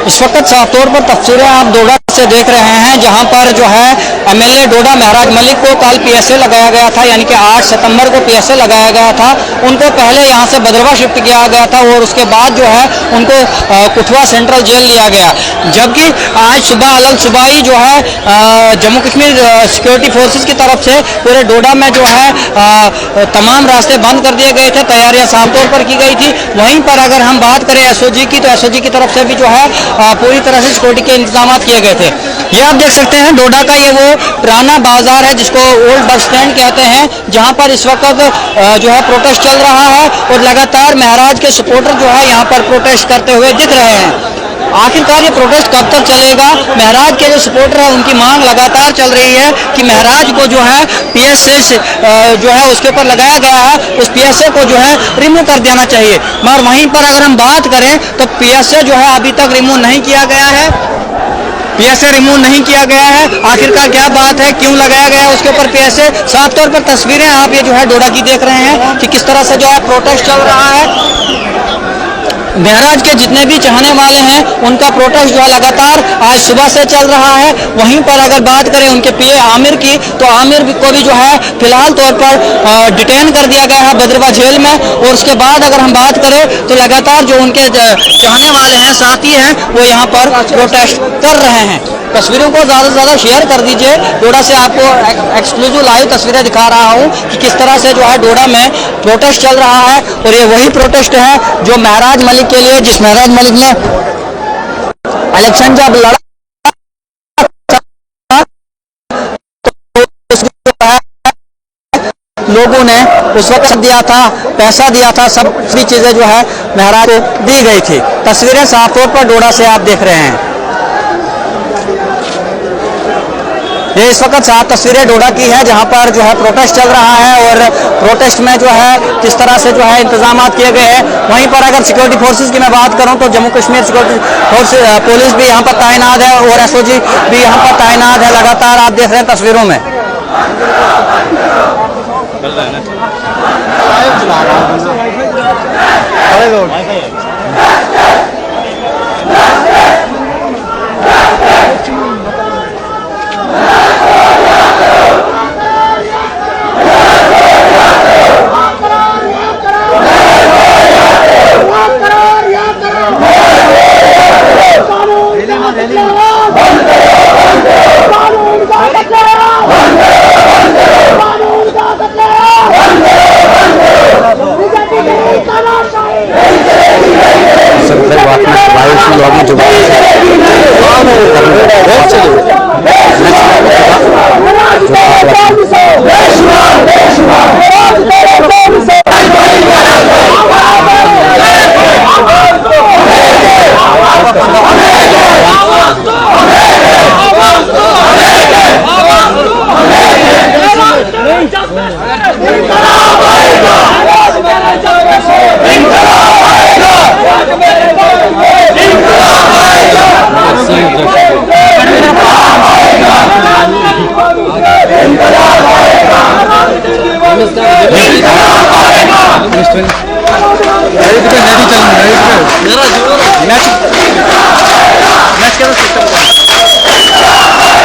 इस वक्त साफ तौर पर तस्वीरें आप डोडा से देख रहे हैं, जहां पर जो है एमएलए डोडा महराज मलिक को कल पीएसए लगाया गया था, यानी कि 8 सितंबर को पीएसए लगाया गया था। उनको पहले यहां से भद्रवा शिफ्ट किया गया था और उसके बाद जो है उनको कुठवा सेंट्रल जेल लिया गया। जबकि आज सुबह अलग सुबह ही जो है जम्मू कश्मीर सिक्योरिटी फोर्सेस की तरफ से पूरे डोडा में जो है तमाम रास्ते बंद कर दिए गए थे, तैयारियां साफ तौर पर की गई थी। वहीं पर अगर हम बात करें एसओजी की, तो एसओजी की तरफ से भी जो है पूरी तरह से सिक्योरिटी के इंतजाम किए गए थे। ये आप देख सकते हैं डोडा का ये वो पुराना बाजार है जिसको ओल्ड बस स्टैंड कहते हैं, जहां पर इस वक्त जो है प्रोटेस्ट चल रहा है और लगातार महराज के सपोर्टर जो है यहाँ पर प्रोटेस्ट करते हुए दिख रहे हैं। आखिरकार ये प्रोटेस्ट कब तक चलेगा? महराज के जो सपोर्टर है उनकी मांग लगातार चल रही है कि महराज को जो है पीएसए जो है उसके ऊपर लगाया गया है, उस पीएसए को जो है रिमूव कर देना चाहिए। मगर वहीं पर अगर हम बात करें तो पीएसए जो है अभी तक रिमूव नहीं किया गया है, पीएसए रिमूव नहीं किया गया है। आखिरकार क्या बात है, क्यों लगाया गया है उसके ऊपर पीएसए? साफ तौर पर तस्वीरें आप ये जो है डोडा की देख रहे हैं कि किस तरह से जो है प्रोटेस्ट चल रहा है। महराज के जितने भी चाहने वाले हैं उनका प्रोटेस्ट जो है लगातार आज सुबह से चल रहा है। वहीं पर अगर बात करें उनके पीए आमिर की, तो आमिर को भी जो है फिलहाल तौर पर डिटेन कर दिया गया है भद्रवा जेल में। और उसके बाद अगर हम बात करें तो लगातार जो उनके चाहने वाले हैं, साथी हैं, वो यहाँ पर प्रोटेस्ट कर रहे हैं। तस्वीरों को ज़्यादा से ज़्यादा शेयर कर दीजिए। डोडा से आपको एक्सक्लूसिव लाइव तस्वीरें दिखा रहा हूँ कि किस तरह से जो है डोडा में प्रोटेस्ट चल रहा है। और ये वही प्रोटेस्ट है जो महराज मलिक के लिए, जिस महराज मलिक ने इलेक्शन जब लड़ा लोगों ने उस वक्त दिया था, पैसा दिया था, सब चीजें जो है महराज को दी गई थी। तस्वीरें साफ तौर पर डोडा से आप देख रहे हैं। ये इस वक्त साफ तस्वीरें डोडा की है जहां पर जो है प्रोटेस्ट चल रहा है और प्रोटेस्ट में जो है किस तरह से जो है इंतजाम किए गए हैं। वहीं पर अगर सिक्योरिटी फोर्सेस की मैं बात करूं तो Jammu Kashmir security force police भी यहां पर तैनात है और एसओजी भी यहां पर तैनात है। लगातार आप देख रहे हैं तस्वीरों में।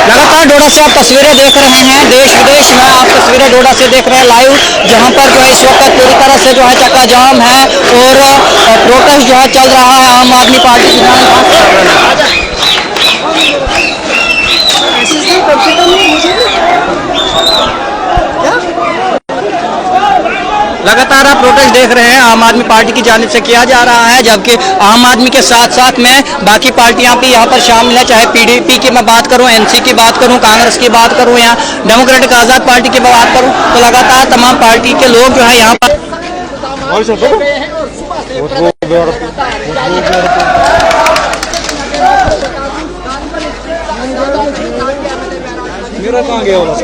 लगातार डोडा से आप तस्वीरें देख रहे हैं, देश विदेश में आप तस्वीरें डोडा से देख रहे हैं लाइव, जहां पर जो है इस वक्त पूरी तरह से जो है चक्का जाम है और प्रोटेस्ट जो है चल रहा है आम आदमी पार्टी की। लगातार आप प्रोटेस्ट देख रहे हैं आम आदमी पार्टी की जानिब से किया जा रहा है, जबकि आम आदमी के साथ साथ में बाकी पार्टियां भी यहाँ पर शामिल है। चाहे पीडीपी की मैं बात करूं, एनसी की बात करूं, कांग्रेस की बात करूं या डेमोक्रेटिक आज़ाद पार्टी की बात करूं, तो लगातार तमाम पार्टी के लोग जो है यहाँ पर मेरा कहाँ गया थोड़ा सा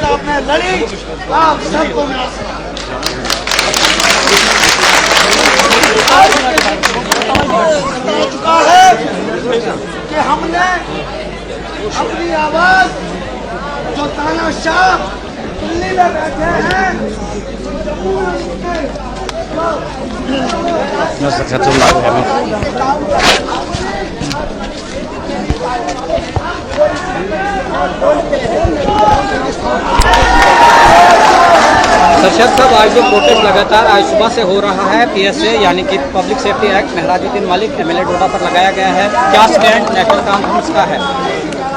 आपने लड़ी, आप सबको चुका है। शाह दिल्ली में बैठे हैं। सरशद साहब, आज जो प्रोटेस्ट लगातार आज सुबह से हो रहा है, पीएसए यानी कि public safety act Mehrajuddin Malik MLA Doda पर लगाया गया है, क्या स्टैंड नेशनल कॉन्फ्रेंस का है?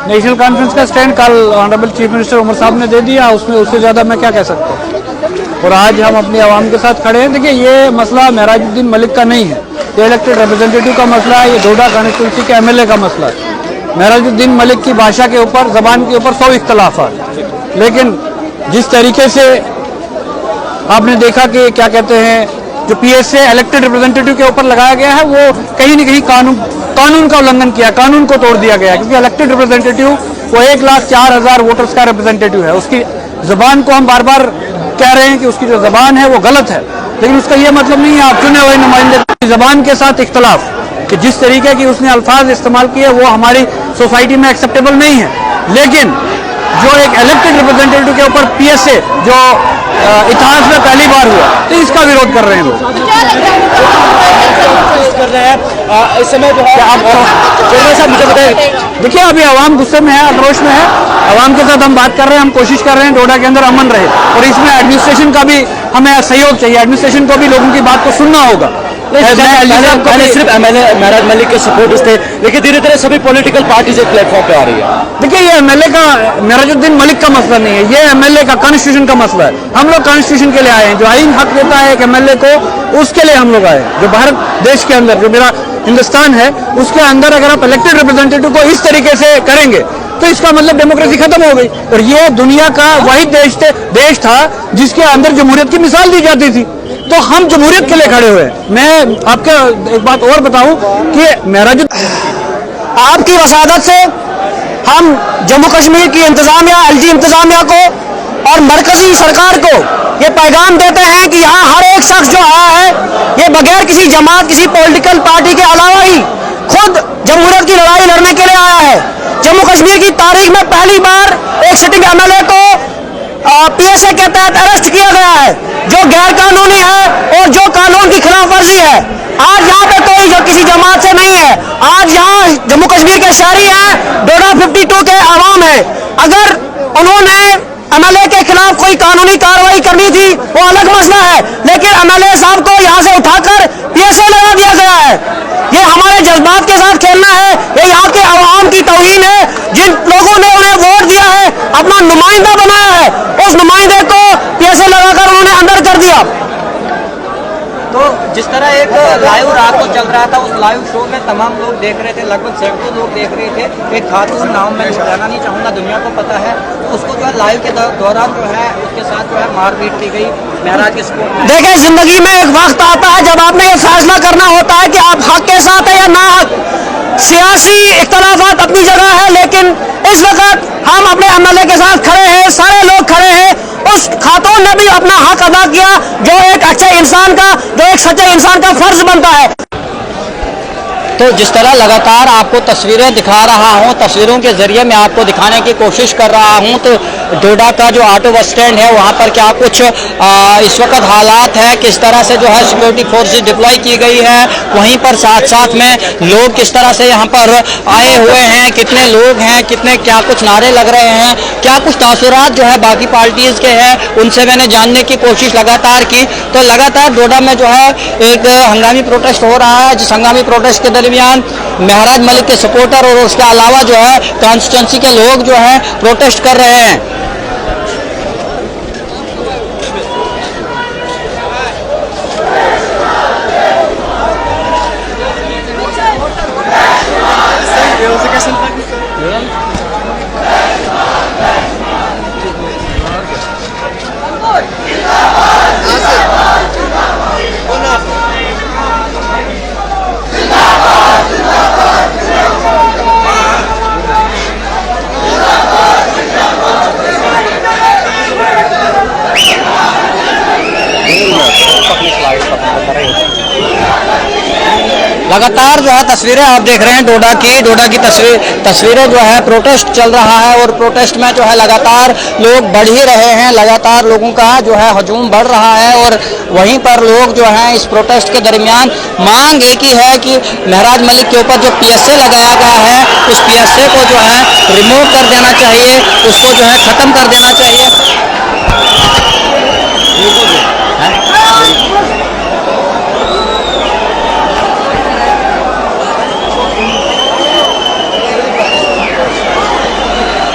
नेशनल कॉन्फ्रेंस का स्टैंड कल ऑनरेबल चीफ मिनिस्टर उमर साहब ने दे दिया, उसमें उससे ज़्यादा मैं क्या कह सकता हूँ। और आज हम अपनी आवाम के साथ खड़े हैं। देखिए, ये मसला महराजुद्दीन मलिक का नहीं है, ये इलेक्टेड रिप्रेजेंटेटिव का मसला है, ये डोडा कॉन्स्टिट्यूंसी के एमएलए का मसला है। महराजुद्दीन मलिक की भाषा के ऊपर, जबान के ऊपर 100 इख्तलाफ है, लेकिन जिस तरीके से आपने देखा कि क्या कहते हैं, जो पीएसए इलेक्टेड रिप्रेजेंटेटिव के ऊपर लगाया गया है, वो कहीं न कहीं कानून का उल्लंघन किया, कानून को तोड़ दिया गया है। क्योंकि इलेक्टेड रिप्रेजेंटेटिव वो 1,04,000 वोटर्स का रिप्रेजेंटेटिव है। उसकी जबान को हम बार बार कह रहे हैं कि उसकी जो जबान है वो गलत है, लेकिन उसका ये मतलब नहीं है आप चुने हुए नुमाइंदे की जबान के साथ इख्तलाफ, कि जिस तरीके की उसने अल्फाज इस्तेमाल किए वो हमारी सोसाइटी में एक्सेप्टेबल नहीं है। लेकिन जो एक इलेक्टेड रिप्रेजेंटेटिव के ऊपर पीएसए जो इतिहास में पहली बार हुआ, तो इसका विरोध कर रहे हैं लोग। कर रहे हैं इस समय जो है आप साहब मुझे बताइए। देखिए, अभी आवाम गुस्से में है, आक्रोश में है, आवाम के साथ हम बात कर रहे हैं, हम कोशिश कर रहे हैं डोडा के अंदर अमन रहे, और इसमें एडमिनिस्ट्रेशन का भी हमें सहयोग चाहिए। एडमिनिस्ट्रेशन को भी लोगों की बात को सुनना होगा। पहले सिर्फ एमएलए महराज मलिक के सपोर्टर्स थे, लेकिन धीरे धीरे सभी पॉलिटिकल पार्टीज एक प्लेटफॉर्म पे आ रही है। देखिए, ये एमएलए का, महराजुद्दीन मलिक का मसला नहीं है, ये एमएलए का कॉन्स्टिट्यूशन का मसला है। हम लोग कॉन्स्टिट्यूशन के लिए आए हैं, जो आईन हक देता है एक एमएलए को, उसके लिए हम लोग आए हैं। जो भारत देश के अंदर, जो मेरा हिंदुस्तान है, उसके अंदर अगर आप इलेक्टेड रिप्रेजेंटेटिव को इस तरीके से करेंगे तो इसका मतलब डेमोक्रेसी खत्म हो गई। और ये दुनिया का वही देश था जिसके अंदर जमहूरियत की मिसाल दी जाती थी। तो हम जमहूरियत के लिए खड़े हुए हैं। मैं आपको एक बात और बताऊं कि महराजुद्दीन, आपकी वसादत से हम जम्मू कश्मीर की इंतजामिया, एलजी इंतजामिया को और मरकजी सरकार को ये पैगाम देते हैं कि यहाँ हर एक शख्स जो आया है, ये बगैर किसी जमात, किसी पॉलिटिकल पार्टी के अलावा ही खुद जमहूरियत की लड़ाई लड़ने के लिए आया है। जम्मू कश्मीर की तारीख में पहली बार एक सिटिंग एमएलए को पीएसए के तहत अरेस्ट किया गया है, जो गैर कानूनी है और जो कानून की खिलाफ वर्जी है। आज यहाँ पे कोई जो किसी जमात से नहीं है, आज यहाँ जम्मू कश्मीर के शहरी हैं, डोडा 52 के आवाम है। अगर उन्होंने एमएलए के खिलाफ कोई कानूनी कार्रवाई करनी थी वो अलग मसला है, लेकिन एमएलए साहब को यहाँ से उठाकर पीएसए लगा दिया गया है। ये हमारे जज्बात के साथ खेलना है, ये यहाँ के आवाम की तौहीन है। जिन लोगों ने उन्हें वोट दिया है, अपना नुमाइंदा बनाया है, उस नुमाइंदे को पीएसए लगाकर उन्होंने अंदर कर दिया। तो जिस तरह एक लाइव रात को चल रहा था, उस लाइव शो में तमाम लोग देख रहे थे, लगभग सैकड़ों लोग देख रहे थे। एक खातून, नाम मैं बताना नहीं चाहूँगा, दुनिया को पता है, तो उसको जो है लाइव के दौरान जो है उसके साथ जो है मारपीट की गई महराज के सपोर्ट में। देखिए, जिंदगी में एक वक्त आता है जब आपने ये फैसला करना होता है कि आप हक के साथ है या ना हक। सियासी इख्तलाफात अपनी जगह है, लेकिन इस वक्त हम अपने एमएलए के साथ खड़े हैं, सारे लोग खड़े हैं। उस खातून ने भी अपना हक अदा किया, जो एक अच्छे इंसान का, जो एक सच्चे इंसान का फर्ज बनता है। तो जिस तरह लगातार आपको तस्वीरें दिखा रहा हूं, तस्वीरों के जरिए मैं आपको दिखाने की कोशिश कर रहा हूं, तो डोडा का जो ऑटो बस स्टैंड है वहां पर क्या कुछ इस वक्त हालात है, किस तरह से जो है सिक्योरिटी फोर्सेस डिप्लॉय की गई है, वहीं पर साथ साथ में लोग किस तरह से यहाँ पर आए हुए हैं, कितने लोग हैं, कितने क्या कुछ नारे लग रहे हैं, क्या कुछ तासुरात जो है बाकी पार्टीज के हैं, उनसे मैंने जानने की कोशिश लगातार की। तो लगातार डोडा में जो है एक हंगामी प्रोटेस्ट हो रहा है, जिस हंगामी प्रोटेस्ट के दरमियान महराज मलिक के सपोर्टर और उसके अलावा जो है कॉन्स्टिट्यूंसी के लोग जो है प्रोटेस्ट कर रहे हैं। लगातार जो है तस्वीरें आप देख रहे हैं डोडा की तस्वीरें जो है प्रोटेस्ट चल रहा है और प्रोटेस्ट में जो है लगातार लोग बढ़ ही रहे हैं, लगातार लोगों का जो है हजूम बढ़ रहा है। और वहीं पर लोग जो हैं इस प्रोटेस्ट के दरमियान मांग एक ही है कि महराज मलिक के ऊपर जो PSA लगाया गया है उस PSA को जो है रिमूव कर देना चाहिए, उसको जो है ख़त्म कर देना चाहिए।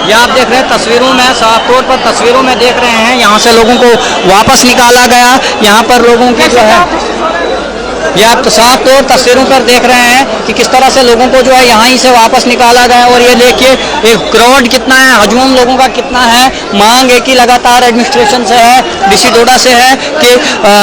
ये आप देख रहे हैं तस्वीरों में, साफ तौर पर तस्वीरों में देख रहे हैं यहाँ से लोगों को वापस निकाला गया। यहाँ पर लोगों की जो है ये आप साफ तौर तस्वीरों पर देख रहे हैं कि किस तरह से लोगों को जो है यहाँ ही से वापस निकाला गया। और ये देखिए एक क्राउड कितना है, हजूम लोगों का कितना है। मांग एक ही लगातार एडमिनिस्ट्रेशन से है, DC डोडा से है कि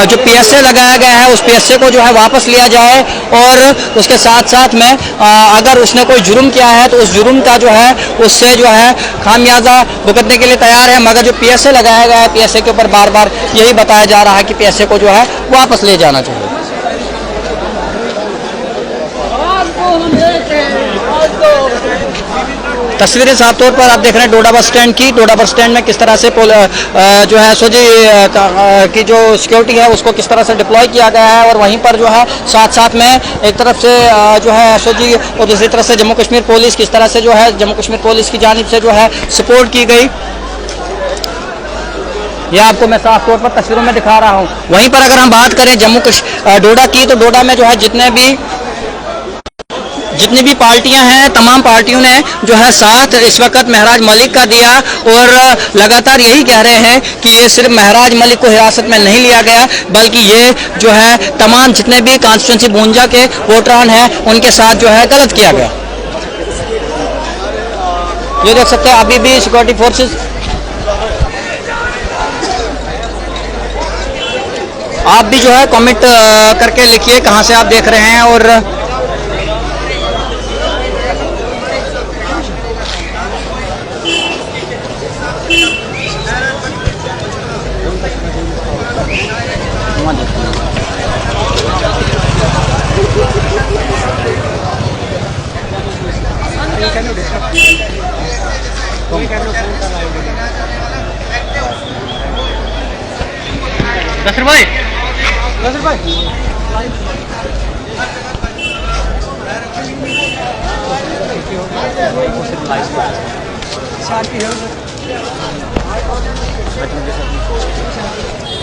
जो PSA लगाया गया है उस PSA को जो है वापस लिया जाए और उसके साथ साथ में अगर उसने कोई जुर्म किया है तो उस जुर्म का जो है उससे जो है खामियाजा भुगतने के लिए तैयार है। मगर जो PSA लगाया गया है PSA के ऊपर बार बार यही बताया जा रहा है कि PSA को जो है वापस ले जाना चाहिए। तस्वीरें साफ तौर पर आप देख रहे हैं डोडा बस स्टैंड की। डोडा बस स्टैंड में किस तरह से जो है सोजी की जो सिक्योरिटी है उसको किस तरह से डिप्लॉय किया गया है और वहीं पर जो है साथ साथ में एक तरफ से जो है सोजी और दूसरी तरफ से जम्मू कश्मीर पुलिस किस तरह से जो है जम्मू कश्मीर पुलिस की जानिब से जो है सपोर्ट की गई, यह आपको मैं साफ तौर पर तस्वीरों में दिखा रहा हूँ। वहीं पर अगर हम बात करें डोडा की तो डोडा में जो है जितनी भी पार्टियां हैं तमाम पार्टियों ने जो है साथ इस वक्त महराज मलिक का दिया और लगातार यही कह रहे हैं कि ये सिर्फ महराज मलिक को हिरासत में नहीं लिया गया बल्कि ये जो है तमाम जितने भी कॉन्स्टिट्यूंसी बूंजा के वोटरान हैं उनके साथ जो है गलत किया गया। ये देख सकते हैं अभी भी सिक्योरिटी फोर्सेस आप भी जो है कमेंट करके लिखिए कहां से आप देख रहे हैं। और नसीर भाई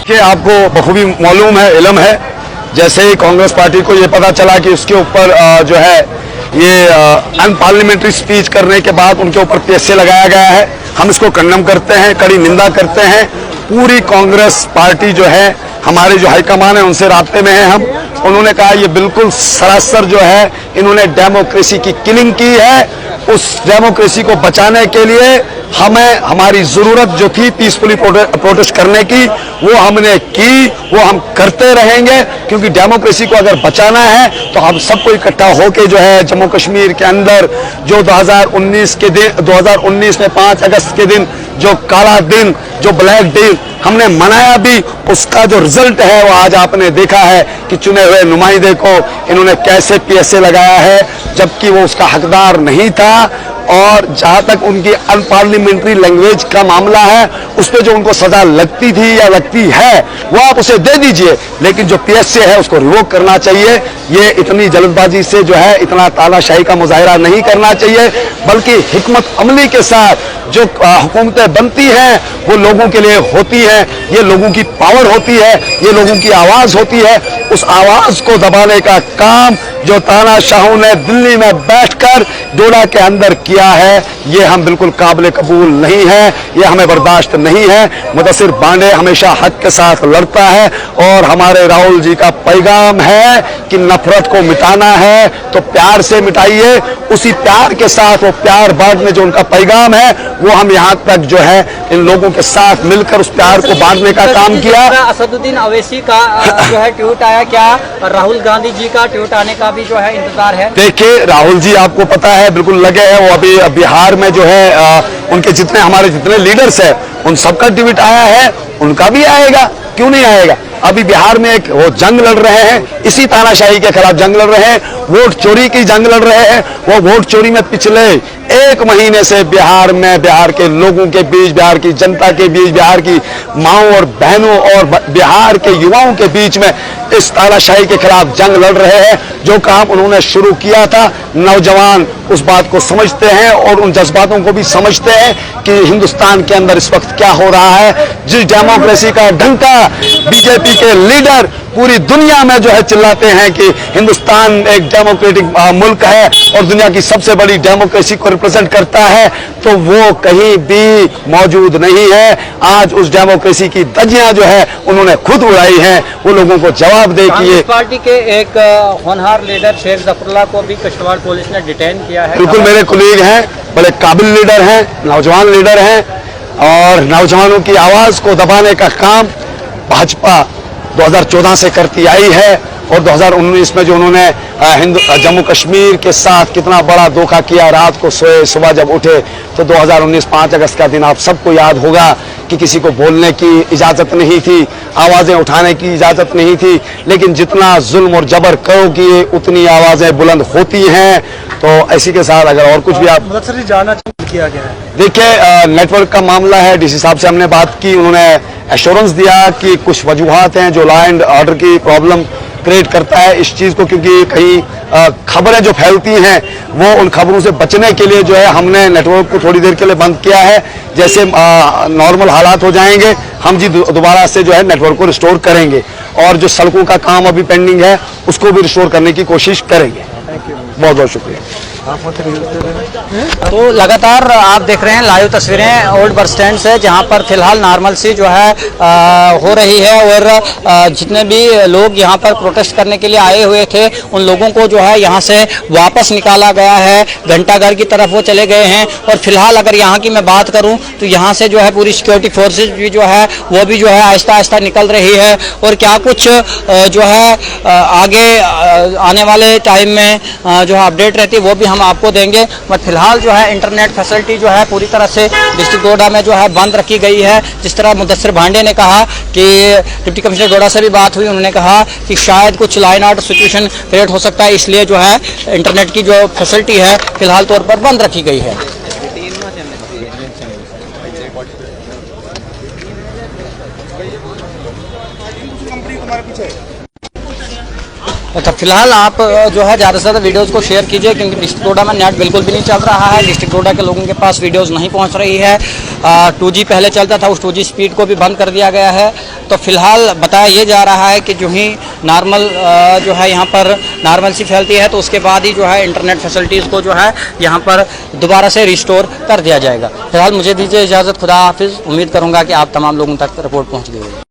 कि आपको बखूबी मालूम है, इल्म है, जैसे ही कांग्रेस पार्टी को ये पता चला कि उसके ऊपर जो है ये अनपार्लियामेंट्री स्पीच करने के बाद उनके ऊपर PSA लगाया गया है, हम इसको कंडेम करते हैं, कड़ी निंदा करते हैं। पूरी कांग्रेस पार्टी जो है हमारे जो हाईकमान है उनसे राब्ते में है हम। उन्होंने कहा ये बिल्कुल सरासर जो है इन्होंने डेमोक्रेसी की किलिंग की है। उस डेमोक्रेसी को बचाने के लिए हमें हमारी ज़रूरत जो थी पीसफुली प्रोटेस्ट करने की वो हमने की, वो हम करते रहेंगे क्योंकि डेमोक्रेसी को अगर बचाना है तो हम सबको इकट्ठा होकर जो है जम्मू कश्मीर के अंदर जो 2019 में 5 अगस्त के दिन जो काला दिन, जो ब्लैक डे हमने मनाया भी, उसका जो रिजल्ट है वो आज आपने देखा है कि चुने हुए नुमाइंदे को इन्होंने कैसे PSA लगाया है जबकि वो उसका हकदार नहीं था। और जहां तक उनकी अनपार्लियामेंट्री लैंग्वेज का मामला है उस पर जो उनको सजा लगती थी या लगती है वो आप उसे दे दीजिए, लेकिन जो PSA है उसको रिवोक करना चाहिए। ये इतनी जल्दबाजी से जो है इतना तानाशाही का मुजाहिरा नहीं करना चाहिए बल्कि हिकमत अमली के साथ जो हुकूमतें बनती हैं वो लोगों के लिए होती है, ये लोगों की पावर होती है, ये लोगों की आवाज होती है। उस आवाज को दबाने का काम जो तानाशाहों ने दिल्ली में बैठकर डोडा के अंदर किया है ये हम बिल्कुल काबिल कबूल नहीं है, ये हमें बर्दाश्त नहीं है। मुदस्सिर बांडे हमेशा हक के साथ लड़ता है और हमारे राहुल जी का पैगाम है कि नफरत को मिटाना है तो प्यार से मिटाइए। उसी प्यार के साथ वो प्यार बांटने जो उनका पैगाम है वो हम यहाँ तक जो है इन लोगों के साथ मिलकर उस प्यार को बांटने का काम किया। असदुद्दीन अवैसी का जो है ट्वीट आया, क्या राहुल गांधी जी का ट्वीट आने का भी जो है इंतजार है? देखिए राहुल जी आपको पता है बिल्कुल लगे हैं, वो अभी बिहार में जो है उनके जितने हमारे जितने लीडर्स हैं उन सबका ट्वीट आया है, उनका भी आएगा, क्यों नहीं आएगा। अभी बिहार में एक वो जंग लड़ रहे हैं, इसी तानाशाही के खिलाफ जंग लड़ रहे हैं, वोट चोरी की जंग लड़ रहे हैं। वो वोट चोरी में पिछले 1 महीने से बिहार में, बिहार के लोगों के बीच, बिहार की जनता के बीच, बिहार की माओं और बहनों और बिहार के युवाओं के बीच में इस तानाशाही के खिलाफ जंग लड़ रहे हैं। जो काम उन्होंने शुरू किया था, नौजवान उस बात को समझते हैं और उन जज्बातों को भी समझते हैं कि हिंदुस्तान के अंदर इस वक्त क्या हो रहा है। जिस डेमोक्रेसी का डंका बीजेपी के लीडर पूरी दुनिया में जो है चिल्लाते हैं कि हिंदुस्तान एक डेमोक्रेटिक मुल्क है और दुनिया की सबसे बड़ी डेमोक्रेसी को रिप्रेजेंट करता है, तो वो कहीं भी मौजूद नहीं है। आज उस डेमोक्रेसी की धज्जियां जो है उन्होंने खुद उड़ाई हैं। वो लोगों को जवाब दे कि ये पार्टी के एक होनहार लीडर शेख जफरुल्लाह को भी किश्तवाड़ पुलिस ने डिटेन किया है। बिल्कुल मेरे कुलीग हैं, बड़े काबिल लीडर हैं, नौजवान लीडर हैं और नौजवानों की आवाज को दबाने का काम भाजपा 2014 से करती आई है और 2019 में जो उन्होंने जम्मू कश्मीर के साथ कितना बड़ा धोखा किया, रात को सोए सुबह जब उठे तो 2019 5 अगस्त का दिन आप सबको याद होगा कि किसी को बोलने की इजाजत नहीं थी, आवाजें उठाने की इजाजत नहीं थी, लेकिन जितना जुल्म और जबर करोगे उतनी आवाजें बुलंद होती हैं। तो ऐसी के साथ अगर और कुछ भी आप जाना किया गया है। देखिए, नेटवर्क का मामला है, डीसी साहब से हमने बात की, उन्होंने एश्योरेंस दिया कि कुछ वजूहात हैं जो लॉ एंड ऑर्डर की प्रॉब्लम क्रिएट करता है इस चीज को, क्योंकि कई खबरें जो फैलती हैं वो उन खबरों से बचने के लिए जो है हमने नेटवर्क को थोड़ी देर के लिए बंद किया है। जैसे नॉर्मल हालात हो जाएंगे हम जी दोबारा से जो है नेटवर्क को रिस्टोर करेंगे और जो सड़कों का काम अभी पेंडिंग है उसको भी रिस्टोर करने की कोशिश करेंगे। बहुत बहुत शुक्रिया। तो लगातार आप देख रहे हैं लाइव तस्वीरें ओल्ड बस स्टैंड से, जहां पर फिलहाल नॉर्मल सी जो है हो रही है और जितने भी लोग यहां पर प्रोटेस्ट करने के लिए आए हुए थे उन लोगों को जो है यहां से वापस निकाला गया है, घंटाघर की तरफ वो चले गए हैं। और फिलहाल अगर यहां की मैं बात करूं तो यहां से जो है पूरी सिक्योरिटी फोर्सेज भी जो है वो भी जो है आहिस्ता आहिस्ता निकल रही है और क्या कुछ जो है आगे आने वाले टाइम में जो है अपडेट रहती है वो भी हम आपको देंगे। बट फिलहाल जो है इंटरनेट फैसिलिटी जो है पूरी तरह से डिस्ट्रिक्ट डोडा में जो है बंद रखी गई है। जिस तरह मुदस्सिर भांडे ने कहा कि डिप्टी कमिश्नर डोडा से भी बात हुई, उन्होंने कहा कि शायद कुछ law and order situation create हो सकता है, इसलिए जो है इंटरनेट की जो फैसिलिटी है फिलहाल तौर पर बंद रखी गई है। तो फिलहाल आप जो है ज़्यादा से ज़्यादा वीडियोज़ को शेयर कीजिए, क्योंकि डिस्ट्रिक्ट डोडा में नेट बिल्कुल भी नहीं चल रहा है। डिस्ट्रिक्ट डोडा के लोगों के पास वीडियोज़ नहीं पहुंच रही है। 2G पहले चलता था, उस 2G स्पीड को भी बंद कर दिया गया है। तो फिलहाल बताया ये जा रहा है कि जो ही नॉर्मल जो है यहाँ पर नॉर्मल सी फैलती है तो उसके बाद ही जो है इंटरनेट फैसिलिटीज़ को जो है यहाँ पर दोबारा से रिस्टोर कर दिया जाएगा। फिलहाल मुझे दीजिए इजाज़त, खुदा हाफिज़। उम्मीद करूँगा कि आप तमाम लोगों तक रिपोर्ट पहुँच गई है।